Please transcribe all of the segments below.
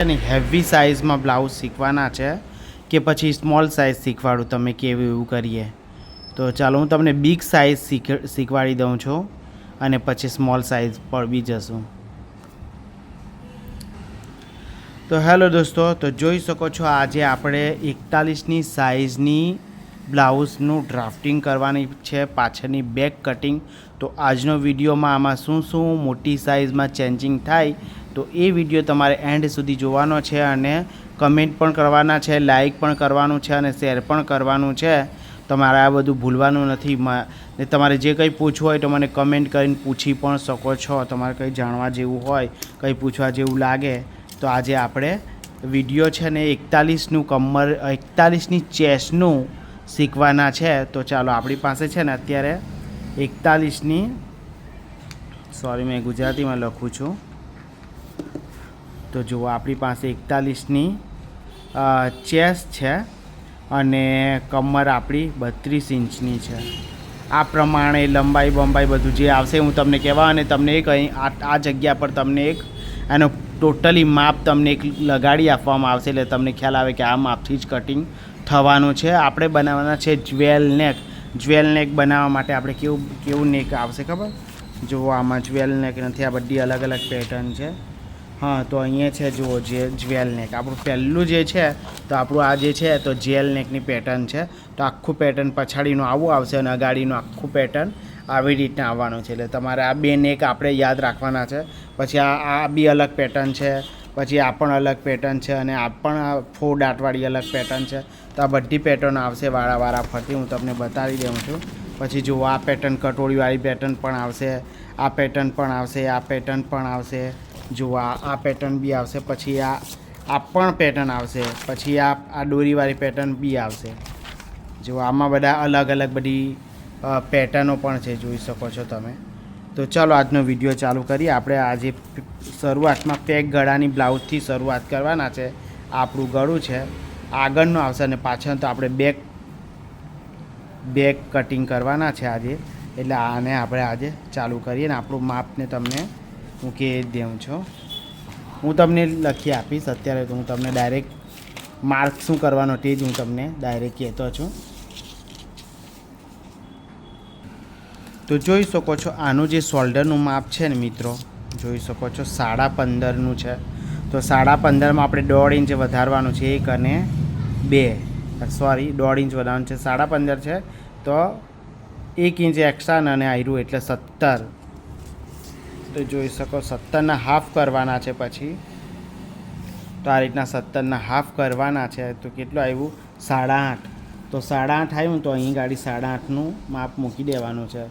Heavy સાઇઝમાં blouse શીખવાના છે કે પછી સ્મોલ સાઇઝ શીખવાડું તમે કેવું એવું કરીએ? તો ચાલો હું તમને બિગ સાઇઝ શીખવાડી દઉં છું અને પછી સ્મોલ સાઇઝ પર બી જશું. તો હેલો દોસ્તો, તો જોઈ શકો છો આજે આપણે 41ની સાઇઝની બ્લાઉઝનું ડ્રાફ્ટિંગ કરવાની છે, પાછળની બેક કટિંગ. તો આજનો વિડીયોમાં આમાં શું શું મોટી સાઇઝમાં ચેન્જિંગ થાય તો એ વિડીયો તમારે એન્ડ સુધી જોવાનો છે અને કમેન્ટ પણ કરવાના છે, લાઈક પણ કરવાનું છે અને શેર પણ કરવાનું છે. તમારે આ બધું ભૂલવાનું નથી ને તમારે જે કંઈ પૂછવું હોય તો મને કમેન્ટ કરીને પૂછી પણ શકો છો. તમારે કંઈ જાણવા જેવું હોય, કંઈ પૂછવા જેવું લાગે તો આજે આપણે વિડીયો છે ને 41નું કમર 41ની ચેસ્ટનું શીખવાના છે. તો ચાલો, આપણી પાસે છે ને અત્યારે 41ની, સોરી મેં ગુજરાતીમાં લખું છું. તો જુઓ, આપણી પાસે 41ની ચેસ્ટ છે અને કમર આપણી 32 ઇંચની છે. આ પ્રમાણે લંબાઈ બંબાઈ બધું જે આવશે હું તમને કહેવા, અને તમને એક અહીં આ જગ્યા પર તમને એક આનો ટોટલી માપ તમને એક લગાડી આપવામાં આવશે, એટલે તમને ખ્યાલ આવે કે આ માપથી જ કટિંગ થવાનું છે. આપણે બનાવવાના છે જ્વેલ નેક. જ્વેલ નેક બનાવવા માટે આપણે કેવું નેક આવશે ખબર? જુઓ, આમાં જ્વેલ નેક નથી, આ બધી અલગ અલગ પેટર્ન છે. હા, તો અહીંયા છે જુઓ, જે જ્વેલ નેક આપણું પહેલું જે છે, તો આપણું આ જે છે તો જેલ નેકની પેટર્ન છે. તો આખું પેટર્ન પછાડીનું આવું આવશે અને અગાડીનું આખું પેટર્ન આવી રીતના આવવાનું છે. એટલે તમારે આ બે નેક આપણે યાદ રાખવાના છે. પછી આ બી અલગ પેટર્ન છે, પછી આ પણ અલગ પેટર્ન છે અને આ પણ 4 દાંતવાળી અલગ પેટર્ન છે. તો આ બધી પેટર્ન આવશે વાળા ફરતી, હું તમને બતાવી દઉં છું. પછી જુઓ, આ પેટર્ન કટોરીવાળી પેટર્ન પણ આવશે, આ પેટર્ન પણ આવશે, આ પેટર્ન પણ આવશે. જુઓ, આ પેટર્ન બી આવશે, પછી આ પણ પેટર્ન આવશે, પછી આ દોરીવાળી પેટર્ન બી આવશે. જુઓ, આમાં બધા અલગ અલગ બધી પેટર્નો પણ છે, જોઈ શકો છો તમે. તો ચાલો આજનો વિડીયો ચાલુ કરીએ. આપણે આજે શરૂઆતમાં પેક ગળાની બ્લાઉઝથી શરૂઆત કરવાના છે. આપણું ગળું છે, આગળનું આવશે અને પાછળ તો આપણે બેક કટિંગ કરવાના છે આજે. એટલે આને આપણે આજે ચાલુ કરીએ ને આપણું માપને તમને હું કહી દઉં છું. હું તમને લખી આપીશ અત્યારે, તો હું તમને ડાયરેક્ટ માર્ક શું કરવાનો તે જ હું તમને ડાયરેક્ટ કહેતો છું. તો જોઈ શકો છો, આનું જે શોલ્ડરનું માપ છે ને મિત્રો, જોઈ શકો છો 15.5નું છે. તો 15.5માં આપણે 1.5 ઇંચ વધારવાનું છે, 1 અને 2, સોરી 1.5 ઇંચ વધારવાનું છે. 15.5 છે તો 1 ઇંચ એક્સ્ટ્રા અને આયરું એટલે 17. તો જોઈ શકો, 17ના હાફ કરવાના છે. પછી તો આ રીતના 17ના હાફ કરવાના છે. તો કેટલું આવ્યું? 8.5. તો 8.5 આવ્યું, તો અહીં ગાડી 8.5નું માપ મૂકી દેવાનું છે.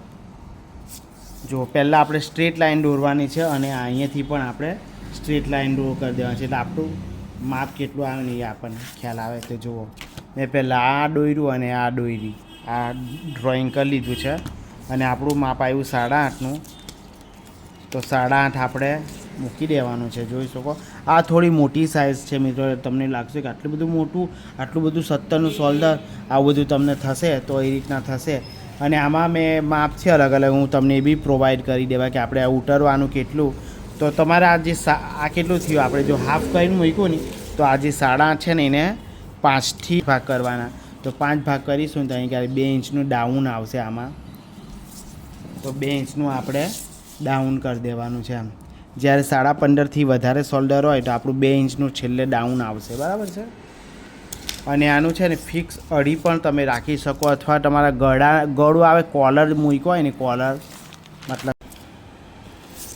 જો પહેલાં આપણે સ્ટ્રેટ લાઈન દોરવાની છે અને અહીંયાથી પણ આપણે સ્ટ્રેટ લાઈન ડ્રો કરી દેવાની છે. એટલે આપણું માપ કેટલું આવે ને એ આપણને ખ્યાલ આવે. તો જુઓ, મેં પહેલાં આ દોર્યું અને આ દોરી, આ ડ્રોઈંગ કરી લીધું છે અને આપણું માપ આવ્યું 8.5નું. તો 8.5 આપણે મૂકી દેવાનું છે. જોઈ શકો, આ થોડી મોટી સાઇઝ છે મિત્રો. તમને લાગશે કે આટલું બધું મોટું, આટલું બધું 17નું શોલ્ડર, આવું બધું તમને થશે તો એ રીતના થશે. અને આમાં મેં માપ છે અલગ અલગ, હું તમને એ બી પ્રોવાઈડ કરી દેવા કે આપણે આ ઉતરવાનું કેટલું. તો તમારે આ જે આ કેટલું થયું, આપણે જો હાફ કરીને મૂક્યું ને, તો આ જે 8.5 છે ને એને 5થી ભાગ કરવાના. તો 5 ભાગ કરીશું તો અહીં ક્યારે 2 ઇંચનું ડાઉન આવશે આમાં. તો 2 ઇંચનું આપણે ડાઉન કરી દેવાનું છે. આમ જ્યારે 15.5થી વધારે શોલ્ડર હોય તો આપણું 2 ઇંચનું છેલ્લે ડાઉન આવશે, બરાબર છે. અને આનું છે ને ફિક્સ અડી પણ તમે રાખી શકો, અથવા તમારા ગળું આવે કોલર મૂક્યો હોય ને, કોલર મતલબ.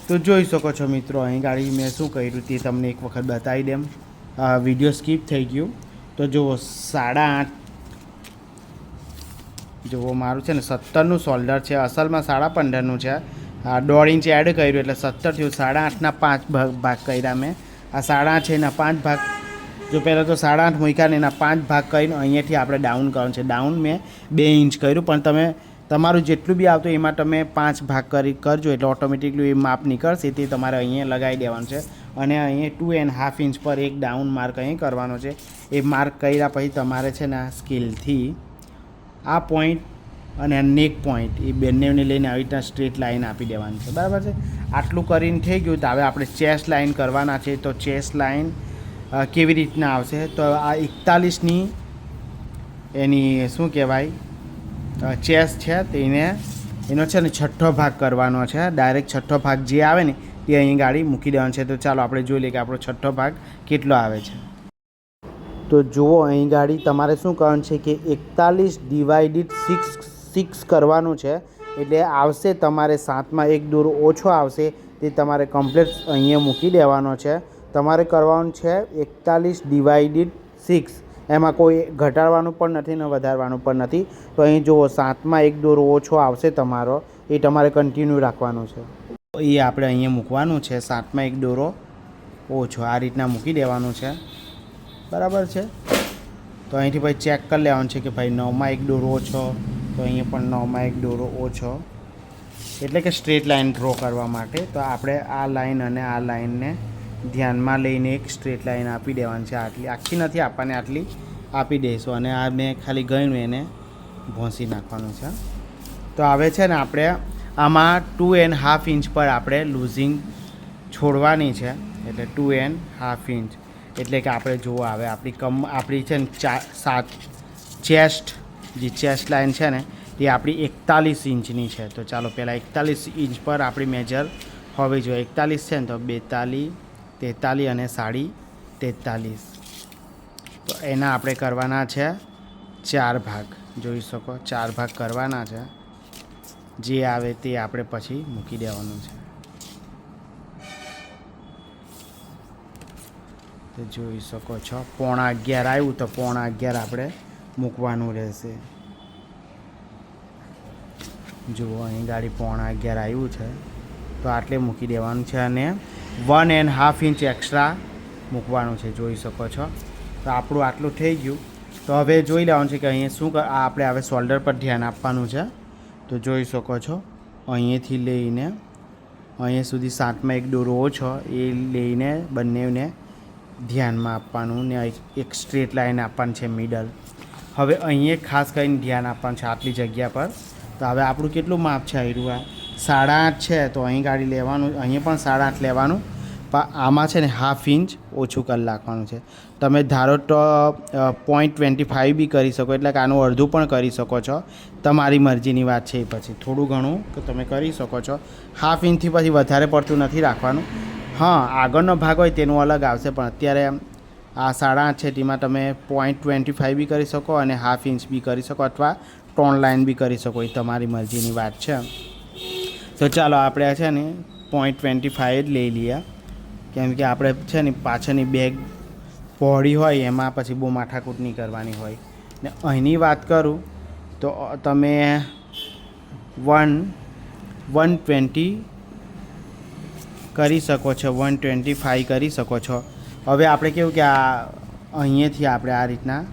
તો જોઈ શકો છો મિત્રો, અહીં ગાડી મેં શું કર્યું તે તમને એક વખત બતાવી દેમ. વિડીયો સ્કીપ થઈ ગયું. તો જુઓ, 8.5 જુઓ, મારું છે ને 17નું શોલ્ડર છે, અસલમાં 15.5નું છે. 1.5 ઇંચ એડ કર્યું એટલે 17 થયું. 8.5ના 5 ભાગ કર્યા મેં. આ 8.5 છે, એના 5 ભાગ. જો પહેલાં તો 8.5 મૂક્યા ને એના 5 ભાગ કરીને અહીંયાથી આપણે ડાઉન કરવાનું છે. ડાઉન મેં 2 ઇંચ કર્યું, પણ તમે તમારું જેટલું બી આવતું એમાં તમે 5 ભાગ કરજો એટલે ઓટોમેટિકલી એ માપ નીકળશે. તે તમારે અહીંયા લગાવી દેવાનું છે અને અહીંયા 2.5 ઇંચ પર એક ડાઉન માર્ક અહીં કરવાનો છે. એ માર્ક કર્યા પછી તમારે છે ને આ સ્કેલથી આ પોઈન્ટ અને નેક પોઈન્ટ એ બંનેને લઈને આવી રીતના સ્ટ્રેટ લાઈન આપી દેવાની છે, બરાબર છે. આટલું કરીને થઈ ગયું. તો હવે આપણે ચેસ્ટ લાઈન કરવાના છે. તો ચેસ્ટ લાઈન કેવી રીતના આવશે તો આ 41ની એની શું કહેવાય ચેસ છે તેને એનો છે ને છઠ્ઠો ભાગ કરવાનો છે. ડાયરેક્ટ છઠ્ઠો ભાગ જે આવે ને તે અહીં ગાડી મૂકી દેવાનો છે. તો ચાલો આપણે જોઈ લઈએ કે આપણો છઠ્ઠો ભાગ કેટલો આવે છે. તો જુઓ અહીં ગાડી તમારે શું કરવાનું છે કે 41 / 6 કરવાનું છે. એટલે આવશે તમારે 7માં એક દોરો ઓછો આવશે તે તમારે કમ્પ્લીટ અહીંયા મૂકી દેવાનો છે. તમારે કરવાનું છે 41 / 6. એમાં કોઈ ઘટાડવાનું પણ નથી ને વધારવાનું પણ નથી. તો અહીં જુઓ 7માં એક દોરો ઓછો આવશે તમારો એ તમારે કન્ટિન્યુ રાખવાનું છે. એ આપણે અહીંયા મૂકવાનું છે 7માં એક દોરો ઓછો આ રીતના મૂકી દેવાનું છે. બરાબર છે. તો અહીંથી ભાઈ ચેક કરી લેવાનું છે કે ભાઈ 9માં એક દોરો ઓછો તો અહીંયા પણ 9માં એક દોરો ઓછો એટલે કે સ્ટ્રેટ લાઇન ડ્રો કરવા માટે. તો આપણે આ લાઇન અને આ લાઇનને ધ્યાનમાં લઈને એક સ્ટ્રેટ લાઇન આપી દેવાની છે. આટલી આખી નથી આપવાની, આટલી આપી દઈશું અને આ મેં ખાલી ગયું એને ભોંસી નાખવાનું છે. તો હવે છે ને આપણે આમાં 2.5 ઇંચ પર આપણે લૂઝિંગ છોડવાની છે. એટલે 2.5 ઇંચ એટલે કે આપણે જુઓ આવે આપણી છે ને 7 જે ચેસ્ટ લાઇન છે ને એ આપણી 41 ઇંચની છે. તો ચાલો પહેલાં 41 ઇંચ પર આપણી મેજર હોવી જોઈએ. 41 છે ને તો 42, 43 અને 43. તો એના આપણે કરવાના છે 4 ભાગ. જોઈ શકો 4 ભાગ કરવાના છે. જે આવે તે આપણે પછી મૂકી દેવાનું છે. તો જોઈ શકો છો 11:15 આવ્યું તો 11:15 આપણે મૂકવાનું રહેશે. જુઓ અહીં ગાડી 11:15 આવ્યું છે તો આટલે મૂકી દેવાનું છે અને 1.5 ઇંચ એક્સ્ટ્રા મૂકવાનું છે. જોઈ શકો છો. તો આપણું આટલું થઈ ગયું. તો હવે જોઈ લેવાનું છે કે અહીંયા શું આપણે હવે શોલ્ડર પર ધ્યાન આપવાનું છે. તો જોઈ શકો છો અહીંયાથી લઈને અહીંયા સુધી 7માં એક દોરો ઓછો એ લઈને બંનેને ધ્યાનમાં આપવાનું ને એક સ્ટ્રેટ લાઇન આપવાની છે મિડલ. હવે અહીંયા ખાસ કરીને ધ્યાન આપવાનું છે આટલી જગ્યા પર. તો હવે આપણું કેટલું માપ છે આવ્યું આ 8.5 છે. તો અહીં ગાડી લેવાનું, અહીંયા પણ 8.5 લેવાનું પણ આમાં છે ને 1/2 ઇંચ ઓછું કરી નાખવાનું છે. તમે ધારો તો 0.25 બી કરી શકો એટલે કે આનું અડધું પણ કરી શકો છો. તમારી મરજીની વાત છે. એ પછી થોડું ઘણું કે તમે કરી શકો છો. 1/2 ઇંચથી પછી વધારે પડતું નથી રાખવાનું. હા, આગળનો ભાગ હોય તેનું અલગ આવશે પણ અત્યારે આ 8.5 છે તેમાં તમે 0.25 બી કરી શકો અને 1/2 ઇંચ બી કરી શકો અથવા ટોન લાઇન બી કરી શકો. એ તમારી મરજીની વાત છે. તો ચાલો આપણે છે ને 0.25 જ લઈ લઈએ કેમ કે આપણે છે ને પાછળની બેગ પહોળી હોય એમાં પછી બહુ માથાકૂટ નહીં કરવાની હોય. ને અહીંની વાત કરું તો તમે 120 કરી શકો છો, 125 કરી શકો છો. હવે આપણે કેવું કે આ અહીંયાથી આપણે આ રીતના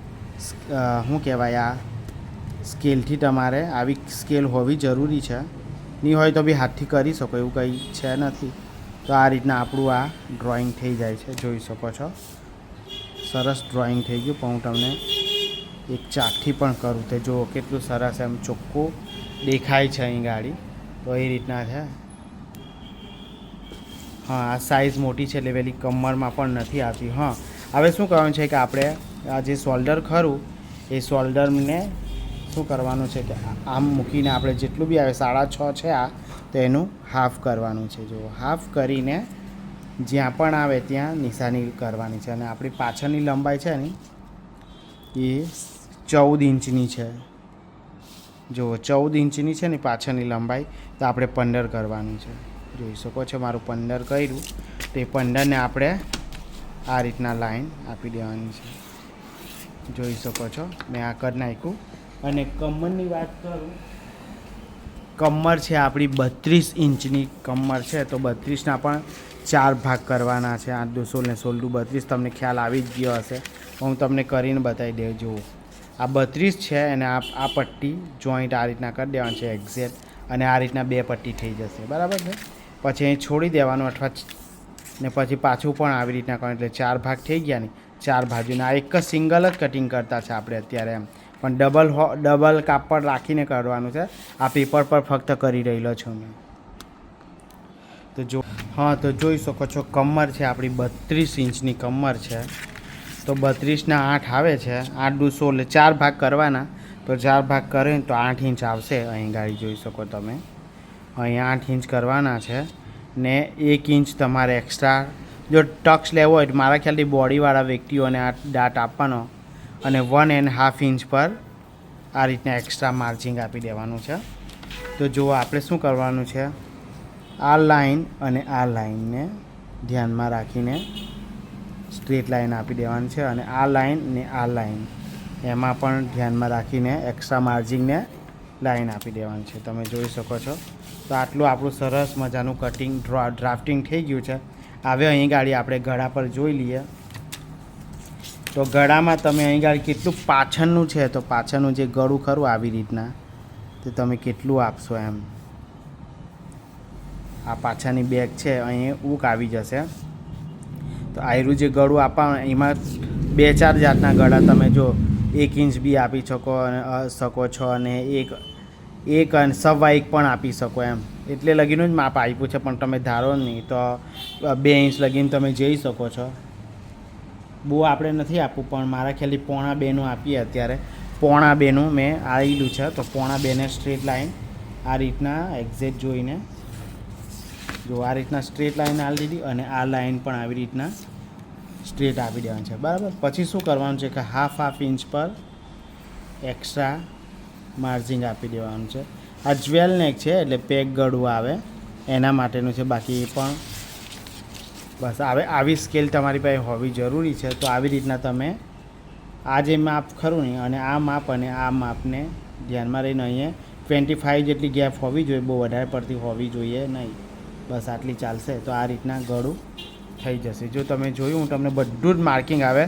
શું કહેવાય આ સ્કેલથી તમારે આવી સ્કેલ હોવી જરૂરી છે. નહીં હોય તો બી હાથથી કરી શકો એવું કંઈ છે નથી. તો આ રીતના આપણું આ ડ્રોઈંગ થઈ જાય છે. જોઈ શકો છો સરસ ડ્રોઈંગ થઈ ગયું. પણ હું તમને એક ચાકથી પણ કરું તો જુઓ કેટલું સરસ એમ ચોખ્ખું દેખાય છે અહીં ગાડી. તો એ રીતના છે. હા, આ સાઇઝ મોટી છે એટલે પેલી કમરમાં પણ નથી આવતી. હા, હવે શું કરવાનું છે કે આપણે આ જે શોલ્ડર ખરું એ શોલ્ડરને શું કરવાનું છે કે આમ મૂકીને આપણે જેટલું બી આવે 6.5 છે આ તો એનું હાફ કરવાનું છે. જો હાફ કરીને જ્યાં પણ આવે ત્યાં નિશાની કરવાની છે. અને આપણી પાછળની લંબાઈ છે ને એ 14 ઇંચની છે. જો 14 ઇંચની છે ને પાછળની લંબાઈ તો આપણે 15 કરવાની છે. જોઈ શકો છો મારું 15 કર્યું તો એ 15ને આપણે આ રીતના લાઈન આપી દેવાની છે. જોઈ શકો છો મેં આ કરી નાખ્યું. અને કમરની વાત કરું, કમર છે આપણી 32 ઇંચની કમર છે. તો 32ના પણ 4 ભાગ કરવાના છે. 8 દુ 16 ને 16 દુ 32 તમને ખ્યાલ આવી જ ગયો હશે. હું તમને કરીને બતાવી દઉં. જુઓ આ 32 છે અને આ પટ્ટી જોઈન્ટ આ રીતના કરી દેવાની છે એક્ઝેક્ટ. અને આ રીતના 2 પટ્ટી થઈ જશે. બરાબર છે. પછી અહીં છોડી દેવાનું અથવા ને પછી પાછું પણ આવી રીતના કરવાનું એટલે 4 ભાગ થઈ ગયા ને 4 બાજુના. આ એક જ સિંગલ જ કટિંગ કરતા છે આપણે અત્યારે એમ. પણ ડબલ કાપડ રાખીને કરવાનું છે. આ પેપર પર ફક્ત કરી રહેલો છું મેં. તો જો હા, તો જોઈ શકો છો કમર છે આપણી 32 ઇંચની કમર છે. તો 32ના 8 આવે છે, 8 દુ 16, 4 ભાગ કરવાના. તો 4 ભાગ કરે તો 8 ઇંચ આવશે. અહીં ગાડી જોઈ શકો તમે, અહીં 8 ઇંચ કરવાના છે ને 1 ઇંચ તમારે એક્સ્ટ્રા જો ટક્સ લેવો હોય તો મારા ખ્યાલથી બોડીવાળા વ્યક્તિઓને આ દાટ આપવાનો અને 1.5 ઇંચ પર આ રીતના એક્સ્ટ્રા માર્જિંગ આપી દેવાનું છે. તો જુઓ આપણે શું કરવાનું છે, આ લાઈન અને આ લાઈનને ધ્યાનમાં રાખીને સ્ટ્રેટ લાઈન આપી દેવાની છે અને આ લાઈન ને આ લાઈન એમાં પણ ધ્યાનમાં રાખીને એક્સ્ટ્રા માર્જિંગને લાઈન આપી દેવાની છે. તમે જોઈ શકો છો. તો આટલું આપણું સરસ મજાનું કટિંગ ડ્રાફ્ટિંગ થઈ ગયું છે. હવે અહીં ગાડી આપણે ગળા પર જોઈ લઈએ. તો ગળામાં તમે અહીં ગાડી કેટલું પાછળનું છે, તો પાછળનું જે ગળું ખરું આવી રીતના તો તમે કેટલું આપશો એમ. આ પાછળની બેગ છે અહીં ઉક આવી જશે. તો આયરું જે ગળું આપવાનું એમાં 2-4 જાતના ગળા તમે જો 1 ઇંચ બી આપી શકો છો અને એક અને 1.25 પણ આપી શકો એમ. એટલે લગીનું જ માપ આપ્યું છે, પણ તમે ધારો નહીં તો 2 ઇંચ લગીને તમે જઈ શકો છો. બહુ આપણે નથી આપવું, પણ મારા ખ્યાલથી 1.25નું આપીએ અત્યારે. 1.25નું મેં આવેલું છે. તો 1.25ને સ્ટ્રેટ લાઈન આ રીતના એક્ઝેક્ટ જોઈને જો આ રીતના સ્ટ્રેટ લાઈન આપી દીધી અને આ લાઈન પણ આવી રીતના સ્ટ્રેટ આપી દેવાની છે, બરાબર. પછી શું કરવાનું છે કે હાફ ઇંચ પર એક્સ્ટ્રા માર્જિંગ આપી દેવાનું છે. આ જ્વેલ નેક છે એટલે પેક ગળું આવે એના માટેનું છે. બાકી પણ બસ આવી સ્કેલ તમારી પાસે હોવી જરૂરી છે. તો આવી રીતના તમે આ જે માપ ખરું નહીં અને આ માપ અને આ માપને ધ્યાનમાં રહીને અહીંયા 25 જેટલી ગેપ હોવી જોઈએ, બહુ વધારે પડતી હોવી જોઈએ નહીં. બસ આટલી ચાલશે. તો આ રીતના ગળું થઈ જશે. જો તમે જોયું, હું તમને બધું જ માર્કિંગ આવે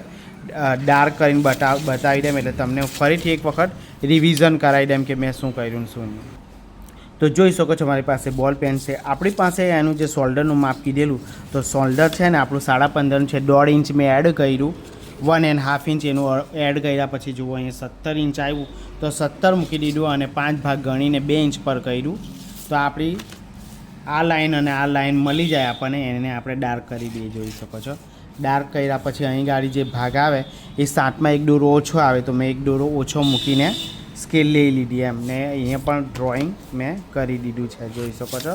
ડાર્ક કરીને બતાવી દેમ, એટલે તમને ફરીથી એક વખત રિવિઝન કરાવી દેમ કે મેં શું કર્યું શું નહીં. તો જોઈ શકો છો મારી પાસે બોલ પેન છે. આપણી પાસે એનું જે શોલ્ડરનું માપ કીધેલું, તો શોલ્ડર છે ને આપણું 15.5 છે. 1.5 ઇંચ મેં એડ કર્યું, 1.5 ઇંચ એનું એડ કર્યા પછી જુઓ અહીંયા 17 ઇંચ આવ્યું તો 17 મૂકી દીધું અને 5 ભાગ ગણીને 2 ઇંચ પર કર્યું. તો આપણી આ લાઈન અને આ લાઈન મળી જાય આપણને, એને આપણે ડાર્ક કરી દઈએ. જોઈ શકો છો. ડાર્ક કર્યા પછી અહીં ગાડી જે ભાગ આવે એ 7માં 1 દોરો ઓછો આવે, તો મેં 1 દોરો ઓછો મૂકીને સ્કેલ લઈ લીધી એમ ને અહીંયા પણ ડ્રોઈંગ મેં કરી દીધું છે. જોઈ શકો છો.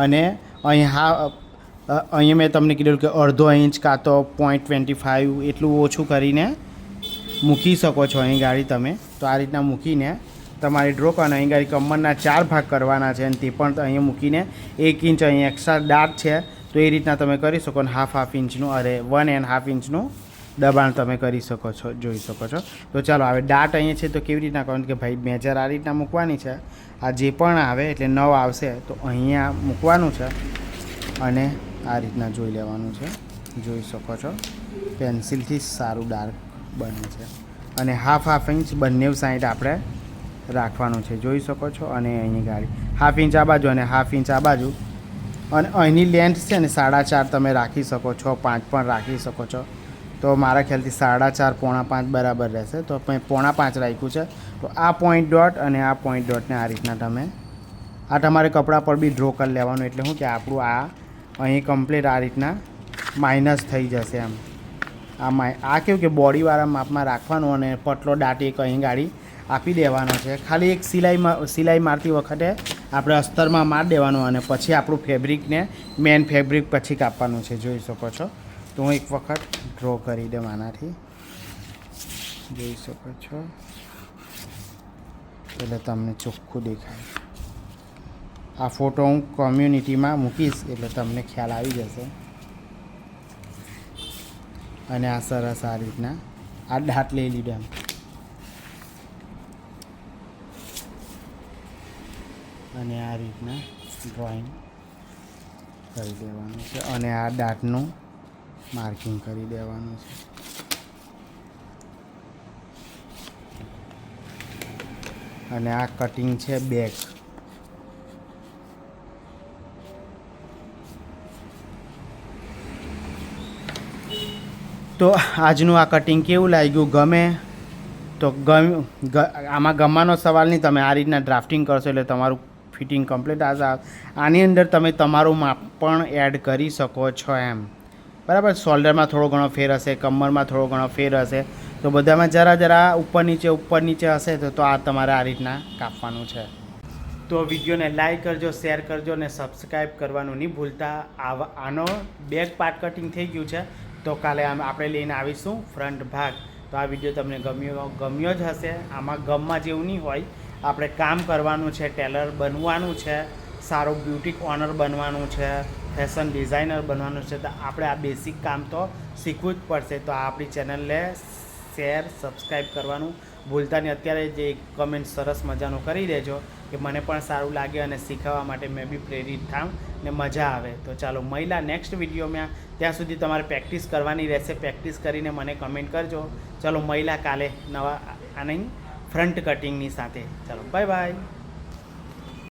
અને અહીંયા મેં તમને કીધું કે 1/2 ઇંચ કાં તો 0.25 એટલું ઓછું કરીને મૂકી શકો છો અહીં ગાડી તમે. તો આ રીતના મૂકીને તમારી ડ્રો કરવાના. અહીં ગાડી કમરના 4 ભાગ કરવાના છે અને તે પણ અહીંયા મૂકીને 1 ઇંચ અહીં એક્સ્ટ્રા ડાર્ક છે તો એ રીતના તમે કરી શકો. અને હાફ ઇંચનું 1.5 ઇંચનું દબાણ તમે કરી શકો છો. જોઈ શકો છો. તો ચાલો હવે ડાટ અહીંયા છે તો કેવી રીતના કરવાનું કે ભાઈ મેજર આ રીતના મૂકવાની છે. આ જે પણ આવે એટલે 9 આવશે તો અહીંયા મૂકવાનું છે અને આ રીતના જોઈ લેવાનું છે. જોઈ શકો છો. પેન્સિલથી સારું ડાર્ક બને છે. અને હાફ ઇંચ બંને સાઈડ આપણે રાખવાનું છે. જોઈ શકો છો. અને અહીંની ગાડી હાફ ઇંચ આ બાજુ અને હાફ ઇંચ આ બાજુ. અને અહીંની લેન્થ છે ને 4.5 તમે રાખી શકો છો, 5 પણ રાખી શકો છો. તો મારા ખ્યાલથી 4.5 પોણા 5 બરાબર રહેશે. તો મેં પોણા 5 રાખ્યું છે. તો આ પોઈન્ટ ડોટ અને આ પોઈન્ટ ડોટને આ રીતના તમે આ તમારે કપડા પર બી ડ્રો કરી લેવાનું. એટલે શું કે આપણું આ અહીં કમ્પ્લીટ આ રીતના માઇનસ થઈ જશે એમ. આ કેવું કે બોડીવાળા માપમાં રાખવાનું અને પટલો દાટ એક અહીં ગાડી આપી દેવાનો છે. ખાલી એક સિલાઈ મારતી વખતે આપણે અસ્તરમાં મારી દેવાનું અને પછી આપણું ફેબ્રિકને મેન ફેબ્રિક પછી કાપવાનું છે. જોઈ શકો છો. તો હું એક વખત ડ્રો કરી દઉં આનાથી. જોઈ શકો છો. એટલે તમને ચોખ્ખું દેખાય. આ ફોટો હું કોમ્યુનિટીમાં મૂકીશ એટલે તમને ખ્યાલ આવી જશે. અને આ સરસ આ રીતના આ દાટ લઈ લીધો એમ. અને આ રીતના ડ્રોઈંગ કરી દેવાનું છે અને આ દાટનું માર્કિંગ કરી દેવાનું છે. અને આ કટિંગ છે બેક. તો આજનું આ કટિંગ કેવું લાગ્યું, ગમે તો આમાં ગમવાનો સવાલ નહીં. તમે આ રીતના ડ્રાફ્ટિંગ કરશો એટલે તમારું ફિટિંગ કમ્પ્લીટ આની અંદર તમે તમારું માપ પણ એડ કરી શકો છો એમ. બરાબર. શોલ્ડરમાં થોડો ઘણો ફેર હશે, કમરમાં થોડો ઘણો ફેર હશે, તો બધામાં જરા ઉપર નીચે હશે તો આ તમારે આ રીતના કાપવાનું છે. તો વિડીયોને લાઈક કરજો, શેર કરજો અને સબસ્ક્રાઈબ કરવાનું નહીં ભૂલતા. આનો બેક પાર્ટ કટિંગ થઈ ગયું છે, તો કાલે આપણે લઈને આવીશું ફ્રન્ટ ભાગ. તો આ વિડીયો તમને ગમ્યો જ હશે. આમાં ગમમાં જેવું નહીં હોય, આપણે કામ કરવાનું છે, ટેલર બનવાનું છે, સારો બ્યુટિક ઓનર બનવાનું છે, ફેશન ડિઝાઇનર બનવાનું છે, તો આપણે આ બેસિક કામ તો શીખવું જ પડશે. તો આપણી ચેનલને શેર સબસ્ક્રાઈબ કરવાનું ભૂલતા નહીં. અત્યારે જે કમેન્ટ સરસ મજાનું કરી દેજો કે મને પણ સારું લાગે અને શીખવવા માટે મેં બી પ્રેરિત થાઉં ને મજા આવે. તો ચાલો મહિલા નેક્સ્ટ વિડીયોમાં, ત્યાં સુધી તમારે પ્રેક્ટિસ કરવાની રહેશે. પ્રેક્ટિસ કરીને મને કમેન્ટ કરજો. ચાલો મહિલા કાલે નવા આની ફ્રન્ટ કટિંગની સાથે. ચાલો બાય બાય.